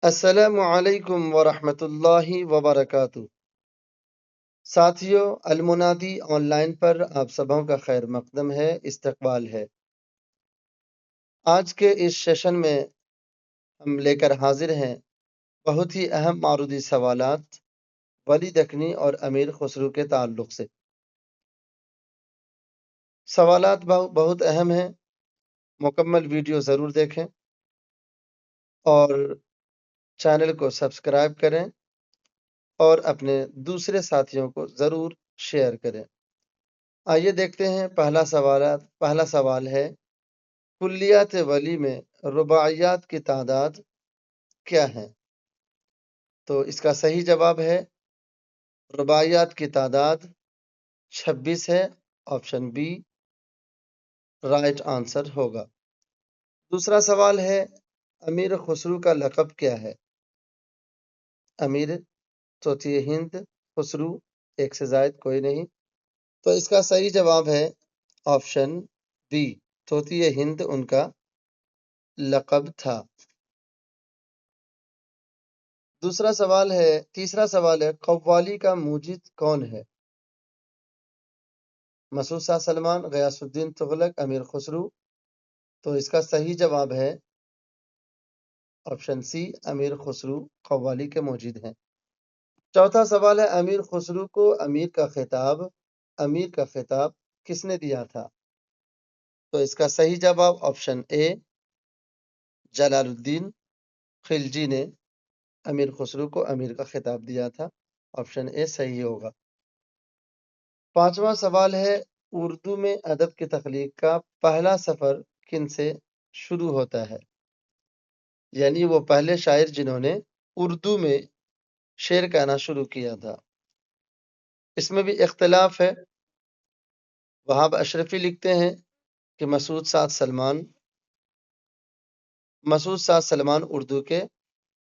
السلام علیکم ورحمۃ اللہ وبرکاتہ۔ ساتھیو، المنادی آن لائن پر آپ سبوں کا خیر مقدم ہے، استقبال ہے۔ آج کے اس سیشن میں ہم لے کر حاضر ہیں بہت ہی اہم معروضی سوالات ولی دکنی اور امیر خسرو کے تعلق سے۔ سوالات بہت اہم ہیں، مکمل ویڈیو ضرور دیکھیں اور چینل کو سبسکرائب کریں اور اپنے دوسرے ساتھیوں کو ضرور شیئر کریں۔ آئیے دیکھتے ہیں پہلا سوال ہے، کلیات ولی میں رباعیات کی تعداد کیا ہے؟ تو اس کا صحیح جواب ہے رباعیات کی تعداد 26 ہے، آپشن بی رائٹ آنسر ہوگا۔ دوسرا سوال ہے، امیر خسرو کا لقب کیا ہے؟ امیر طوطی ہند خسرو، ایک سے زائد کوئی نہیں، تو اس کا صحیح جواب ہے آپشن بی طوطی ہند ان کا لقب تھا۔ تیسرا سوال ہے، قوالی کا موجد کون ہے؟ مسعود شاہ سلمان، غیاث الدین تغلق، امیر خسرو، تو اس کا صحیح جواب ہے آپشن سی امیر خسرو قوالی کے موجد ہیں۔ چوتھا سوال ہے، امیر خسرو کو امیر کا خطاب کس نے دیا تھا؟ تو اس کا صحیح جواب آپشن اے جلال الدین خلجی نے امیر خسرو کو امیر کا خطاب دیا تھا، آپشن اے صحیح ہوگا۔ پانچواں سوال ہے، اردو میں ادب کی تخلیق کا پہلا سفر کن سے شروع ہوتا ہے؟ یعنی وہ پہلے شاعر جنہوں نے اردو میں شعر کہنا شروع کیا تھا۔ اس میں بھی اختلاف ہے۔ وہاب اشرفی لکھتے ہیں کہ مسعود سعد سلمان اردو کے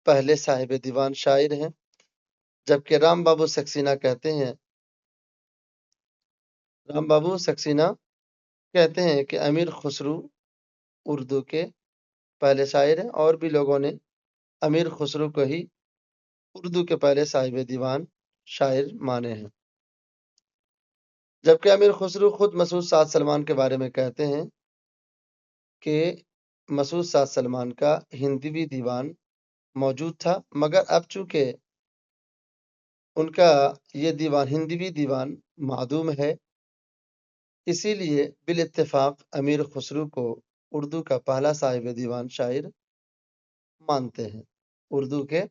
پہلے صاحب دیوان شاعر ہیں، جبکہ رام بابو سکسینہ کہتے ہیں کہ امیر خسرو اردو کے پہلے شاعر ہیں، اور بھی لوگوں نے امیر خسرو کو ہی اردو کے پہلے صاحب دیوان شاعر مانے ہیں، جبکہ امیر خسرو خود مسعود سعد سلمان کے بارے میں کہتے ہیں کہ مسعود سعد سلمان کا ہندوی دیوان موجود تھا، مگر اب چونکہ ان کا یہ ہندوی دیوان معدوم ہے، اسی لیے بالاتفاق امیر خسرو کو اردو کا پہلا صاحب دیوان شاعر مانتے ہیں۔ اردو کے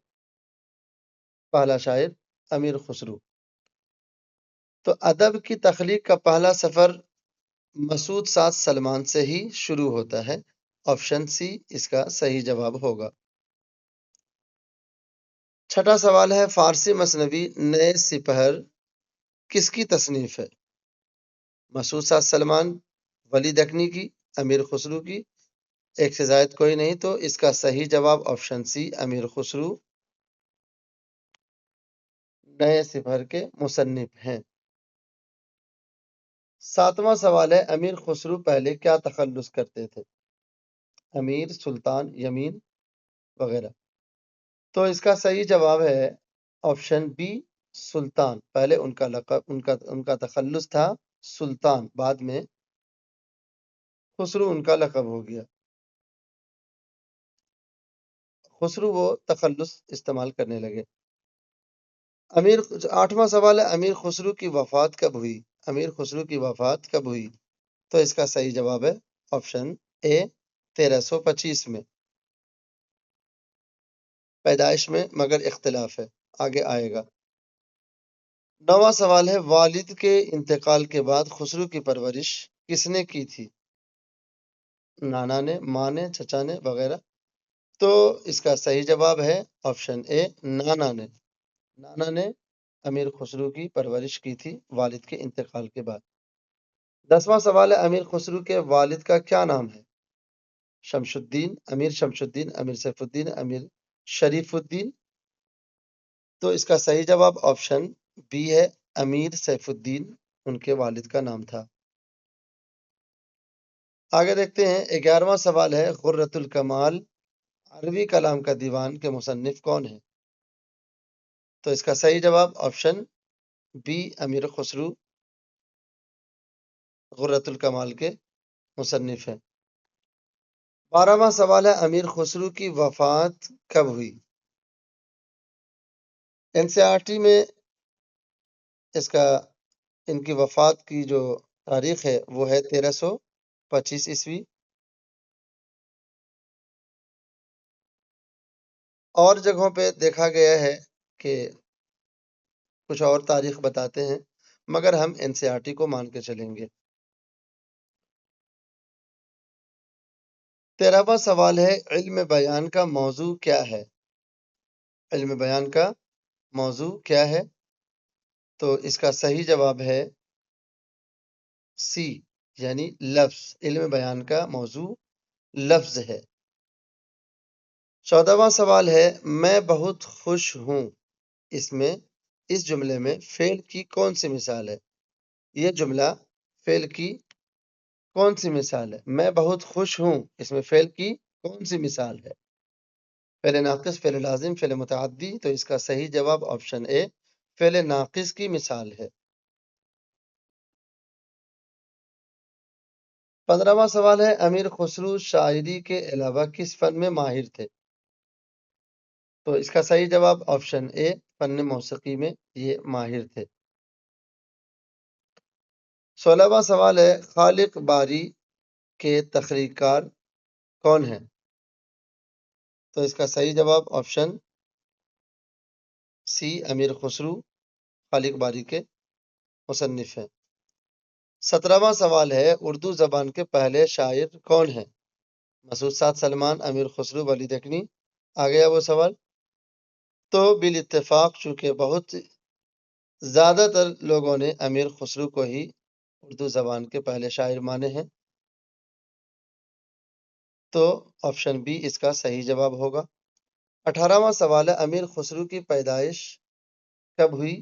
پہلا شاعر امیر خسرو۔ تو ادب کی تخلیق کا پہلا سفر مسعود سعد سلمان سے ہی شروع ہوتا ہے، آپشن سی اس کا صحیح جواب ہوگا۔ چھٹا سوال ہے، فارسی مثنوی نئے سپہر کس کی تصنیف ہے؟ مسعود سعد سلمان، ولی دکنی کی، امیر خسرو کی، ایک سے زائد کوئی نہیں، تو اس کا صحیح جواب آپشن سی امیر خسرو نئے سپہر کے مصنف ہیں۔ ساتواں سوال ہے، امیر خسرو پہلے کیا تخلص کرتے تھے؟ امیر، سلطان، یمین وغیرہ، تو اس کا صحیح جواب ہے آپشن بی سلطان۔ پہلے ان کا تخلص تھا سلطان، بعد میں خسرو ان کا لقب ہو گیا۔ خسرو وہ تخلص استعمال کرنے لگے۔ آٹھواں سوال ہے، امیر خسرو کی وفات کب ہوئی؟ امیر خسرو کی وفات کب ہوئی؟ تو اس کا صحیح جواب ہے آپشن اے 1325 میں، پیدائش میں مگر اختلاف ہے، آگے آئے گا۔ نواں سوال ہے، والد کے انتقال کے بعد خسرو کی پرورش کس نے کی تھی؟ نانا نے، ماں نے، چچا نے وغیرہ، تو اس کا صحیح جواب ہے آپشن اے نانا نے۔ نانا نے امیر خسرو کی پرورش کی تھی والد کے انتقال کے بعد۔ 10واں سوال ہے، امیر خسرو کے والد کا کیا نام ہے؟ شمس الدین، امیر سیف الدین، امیر شریف الدین، تو اس کا صحیح جواب آپشن بی ہے امیر سیف الدین ان کے والد کا نام تھا۔ آگے دیکھتے ہیں 11واں سوال ہے، غرۃ الکمال عربی کلام کا دیوان کے مصنف کون ہیں؟ تو اس کا صحیح جواب آپشن بی امیر خسرو غرۃ الکمال کے مصنف ہیں۔ 12واں سوال ہے امیر خسرو کی وفات کب ہوئی؟ NCERT میں ان کی وفات کی جو تاریخ ہے وہ ہے 1325 عیسوی۔ اور جگہوں پہ دیکھا گیا ہے کہ کچھ اور تاریخ بتاتے ہیں، مگر ہم NCERT کو مان کے چلیں گے۔ 13واں سوال ہے علم بیان کا موضوع کیا ہے؟ علم بیان کا موضوع کیا ہے؟ تو اس کا صحیح جواب ہے سی، یعنی لفظ۔ علم بیان کا موضوع لفظ ہے۔ 14واں سوال ہے میں بہت خوش ہوں، اس جملے میں فعل کی کون سی مثال ہے؟ یہ جملہ فعل کی کون سی مثال ہے؟ میں بہت خوش ہوں، اس میں فعل کی کون سی مثال ہے؟ فعل ناقص، فعل لازم، فعل متعدی؟ تو اس کا صحیح جواب آپشن اے فعل ناقص کی مثال ہے۔ 15واں سوال ہے امیر خسرو شاعری کے علاوہ کس فن میں ماہر تھے؟ تو اس کا صحیح جواب آپشن اے فن موسیقی میں یہ ماہر تھے۔ 16واں سوال ہے خالق باری کے تخلیق کار کون ہیں؟ تو اس کا صحیح جواب آپشن سی امیر خسرو خالق باری کے مصنف ہیں۔ 17واں سوال ہے اردو زبان کے پہلے شاعر کون ہیں؟ مسعود سعد سلمان، امیر خسرو، ولی دکنی؟ آ گیا وہ سوال؟ تو بالاتفاق چونکہ بہت زیادہ تر لوگوں نے امیر خسرو کو ہی اردو زبان کے پہلے شاعر مانے ہیں، تو آپشن بی اس کا صحیح جواب ہوگا۔ 18واں سوال ہے امیر خسرو کی پیدائش کب ہوئی؟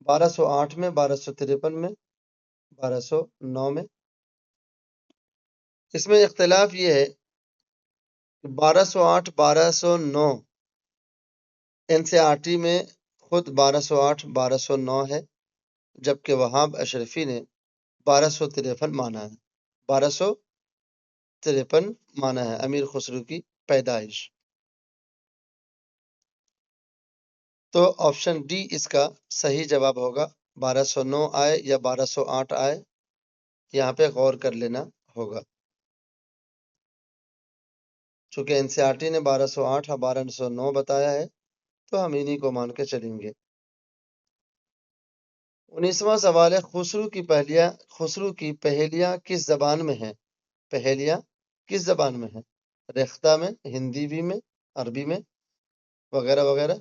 1208 میں، 1253 میں، 1209 میں؟ اس میں اختلاف یہ ہے کہ 1208 1209 NCERT میں خود 1208 1209 ہے، جبکہ وہاب اشرفی نے 1253 مانا ہے۔ 1253 مانا ہے امیر خسرو کی پیدائش۔ تو آپشن ڈی اس کا صحیح جواب ہوگا۔ 1209 آئے یا 1208 آئے، یہاں پہ غور کر لینا ہوگا، چونکہ NCERT نے 1208 اور 1209 بتایا ہے تو ہم انہی کو مان کے چلیں گے۔ 19واں سوال ہے خسرو کی پہیلیاں کس زبان میں ہیں؟ پہیلیاں کس زبان میں ہیں؟ ریختہ میں، ہندی میں، عربی میں، وغیرہ وغیرہ؟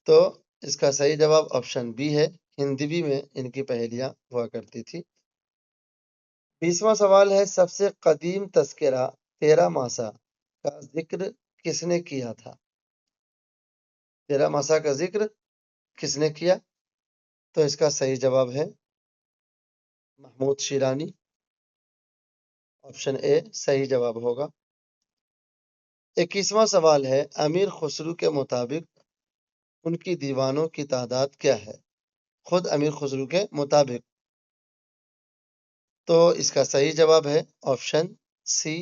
تو اس کا صحیح جواب آپشن بی ہے، ہندوی میں ان کی پہیلیاں ہوا کرتی تھی۔ 20واں سوال ہے سب سے قدیم تذکرہ 13 ماسا کا ذکر کس نے کیا تھا؟ 13 ماسا کا ذکر کس نے کیا؟ تو اس کا صحیح جواب ہے محمود شیرانی، آپشن اے صحیح جواب ہوگا۔ 21واں سوال ہے امیر خسرو کے مطابق ان کی دیوانوں کی تعداد کیا ہے؟ خود امیر خسرو کے مطابق؟ تو اس کا صحیح جواب ہے آپشن سی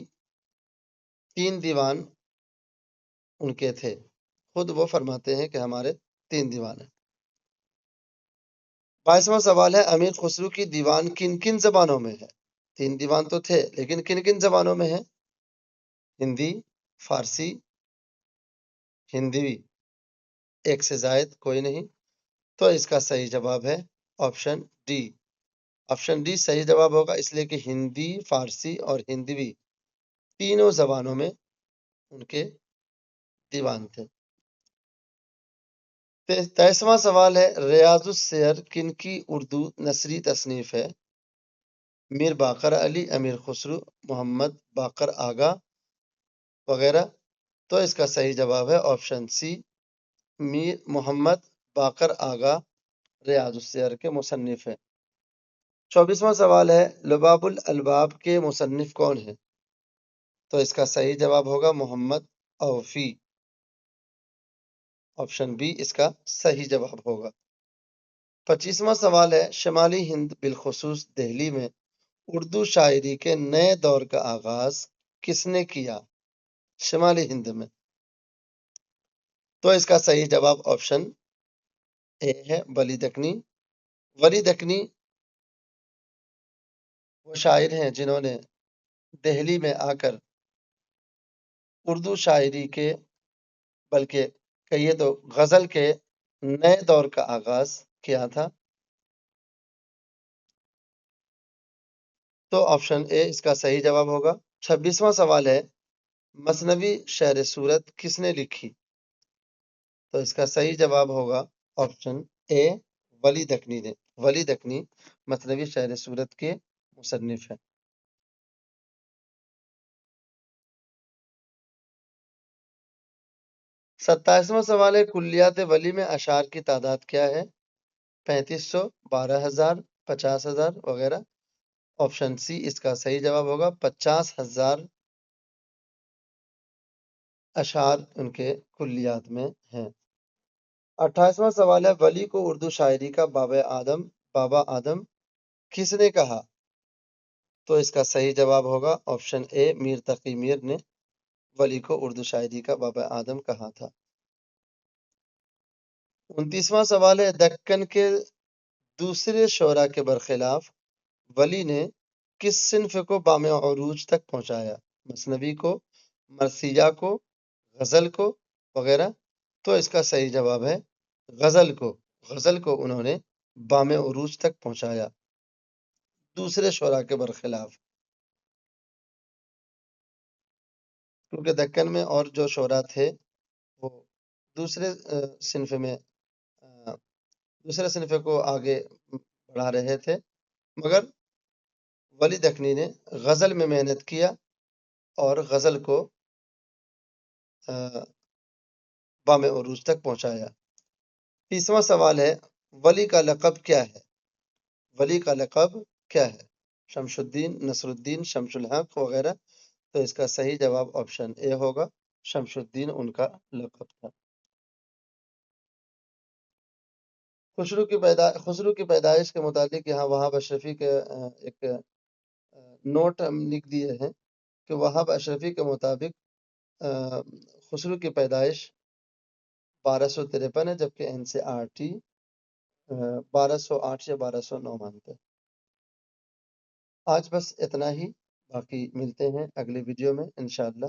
3 دیوان ان کے تھے، خود وہ فرماتے ہیں کہ ہمارے 3 دیوان ہیں۔ 22واں سوال ہے امیر خسرو کی دیوان کن کن زبانوں میں ہے؟ 3 دیوان تو تھے لیکن کن کن زبانوں میں ہیں؟ ہندی، فارسی، ہندوی؟ ایک سے زائد کوئی نہیں، تو اس کا صحیح جواب ہے آپشن ڈی۔ آپشن ڈی صحیح جواب ہوگا، اس لیے کہ ہندی، فارسی اور ہندوی تینوں زبانوں میں ان کے دیوان تھے۔ 23واں سوال ہے ریاض السیر کن کی اردو نثری تصنیف ہے؟ میر باقر علی، امیر خسرو، محمد باقر آغا وغیرہ؟ تو اس کا صحیح جواب ہے آپشن سی میر محمد باقر آغا ریاض السیر کے مصنف ہیں۔ 24واں سوال ہے لباب الالباب کے مصنف کون ہیں؟ تو اس کا صحیح جواب ہوگا محمد اوفی. آپشن بی اس کا صحیح جواب ہوگا. 25واں سوال ہے شمالی ہند بالخصوص دہلی میں اردو شاعری کے نئے دور کا آغاز کس نے کیا؟ شمالی ہند میں. تو اس کا صحیح جواب آپشن اے ہے ولی دکنی. ولی دکنی وہ شاعر ہیں جنہوں نے دہلی میں آ کر اردو شاعری کے بلکہ کہیے تو غزل کے نئے دور کا آغاز کیا تھا. تو آپشن اے اس کا صحیح جواب ہوگا. 26واں سوال ہے مثنوی شعر صورت کس نے لکھی؟ تو اس کا صحیح جواب ہوگا آپشن اے ولی دکنی نے. ولی دکنی مثنوی شعر صورت کے مصنف ہیں. 27واں سوال ہے کلیات ولی میں اشعار کی تعداد کیا ہے؟ 3500، 12,000، 50,000 وغیرہ. آپشن سی اس کا صحیح جواب ہوگا. 50,000 اشعار ان کے کلیات میں ہیں. 28واں سوال ہے ولی کو اردو شاعری کا بابا آدم کس نے کہا؟ تو اس کا صحیح جواب ہوگا آپشن اے میر تقی میر نے ولی کو اردو شاعری کا بابا آدم کہا تھا. 29واں سوال ہے دکن کے دوسرے شعراء کے برخلاف ولی نے کس صنف کو بام عروج تک پہنچایا؟ مثنوی کو، مرثیہ کو، غزل کو وغیرہ. تو اس کا صحیح جواب ہے غزل کو. غزل کو انہوں نے بام عروج تک پہنچایا دوسرے شعراء کے برخلاف. کیونکہ دکن میں اور جو شعراء تھے وہ دوسرے صنف میں دوسرے صنف کو آگے بڑھا رہے تھے، مگر ولی دکنی نے غزل میں محنت کیا اور غزل کو بام عروج تک پہنچایا. 30واں سوال ہے ولی کا لقب کیا ہے؟ ولی کا لقب کیا ہے؟ شمس الدین، نصر الدین، شمس الحق وغیرہ. تو اس کا صحیح جواب آپشن اے ہوگا. شمس الدین ان کا لقب تھا. خسرو کی پیدائش کے متعلق یہاں وہاب اشرفی کے ایک نوٹ ہم لکھ دیے ہیں کہ وہاب اشرفی کے مطابق خسرو کی پیدائش 1253 ہے، جبکہ NCERT 1208 یا 1209 مانتے ہیں. آج بس اتنا ہی، باقی ملتے ہیں اگلی ویڈیو میں انشاءاللہ.